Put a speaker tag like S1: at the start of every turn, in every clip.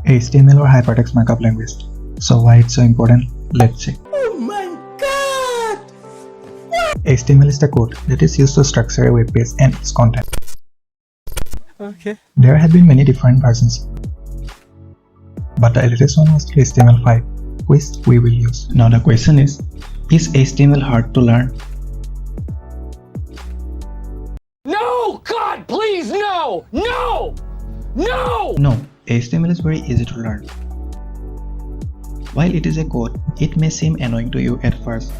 S1: HTML or hypertext markup language. So why it's so important? Let's check.
S2: Oh my god!
S1: HTML is the code that is used to structure a web page and its content.
S2: Okay.
S1: There have been many different versions, but the latest one was HTML5, which we will use. Now the question is HTML hard to learn?
S2: No! God, please, no! No! No!
S1: No, HTML is very easy to learn. While it is a code, it may seem annoying to you at first.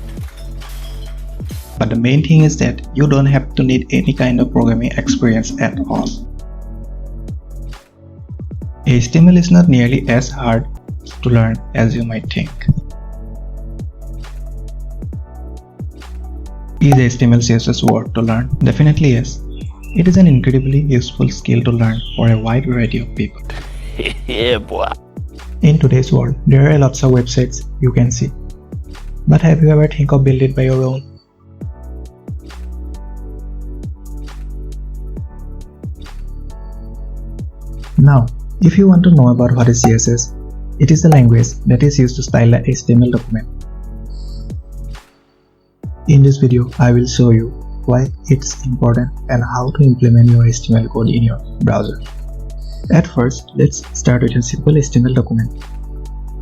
S1: But the main thing is that you don't have to need any kind of programming experience at all. HTML is not nearly as hard to learn as you might think. Is HTML CSS worth to learn? Definitely yes. It is an incredibly useful skill to learn for a wide variety of people.
S2: Yeah, boy.
S1: In today's world, there are lots of websites you can see. But have you ever think of building it by your own? Now, if you want to know about what is CSS, it is the language that is used to style the HTML document. In this video, I will show you why it's important and how to implement your HTML code in your browser. At first, let's start with a simple HTML document.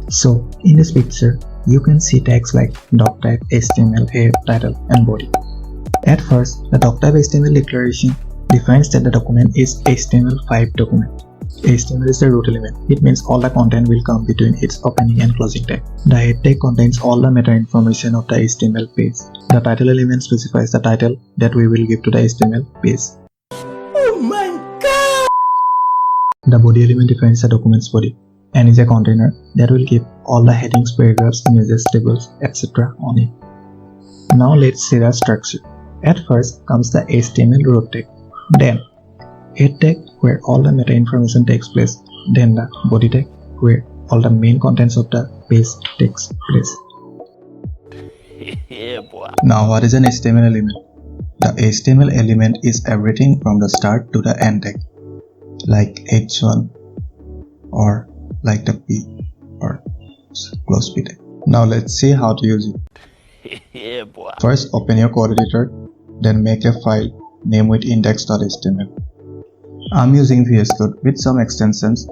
S1: So, in this picture, you can see tags like doctype, HTML, head, title, and body. At first, the doctype HTML declaration defines that the document is HTML5 document. HTML is the root element. It means all the content will come between its opening and closing tag. The head tag contains all the meta information of the HTML page. The title element specifies the title that we will give to the HTML page.
S2: Oh my god!
S1: The body element defines the document's body and is a container that will keep all the headings, paragraphs, images, tables, etc. on it. Now let's see the structure. At first comes the HTML root tag, then head tag where all the meta information takes place, then the body tag where all the main contents of the page takes place.
S2: Yeah, boy.
S1: Now what is an HTML element? The HTML element is everything from the start to the end tag, like H1 or like the P or close P tag. Now let's see how to use it.
S2: Yeah, boy.
S1: First open your code editor, then make a file name with index.html. I'm using VS Code with some extensions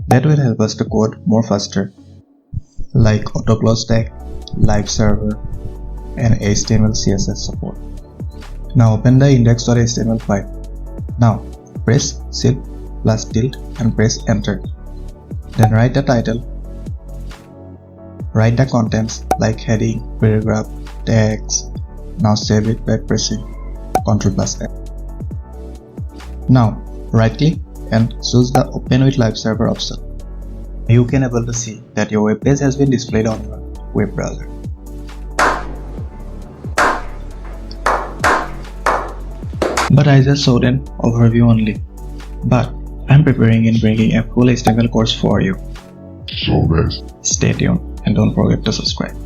S1: that will help us to code more faster, like autoclose tag, live server, and HTML CSS support. Now open the index.html file. Now press Shift plus tilde and press enter. Then write the title, write the contents like heading, paragraph, tags. Now save it by pressing Ctrl plus F. Now right click and choose the open with live server option. You can able to see that your web page has been displayed on your web browser. But I just showed an overview only. But I'm preparing and bringing a full HTML course for you.
S3: So guys,
S1: Stay tuned and don't forget to subscribe.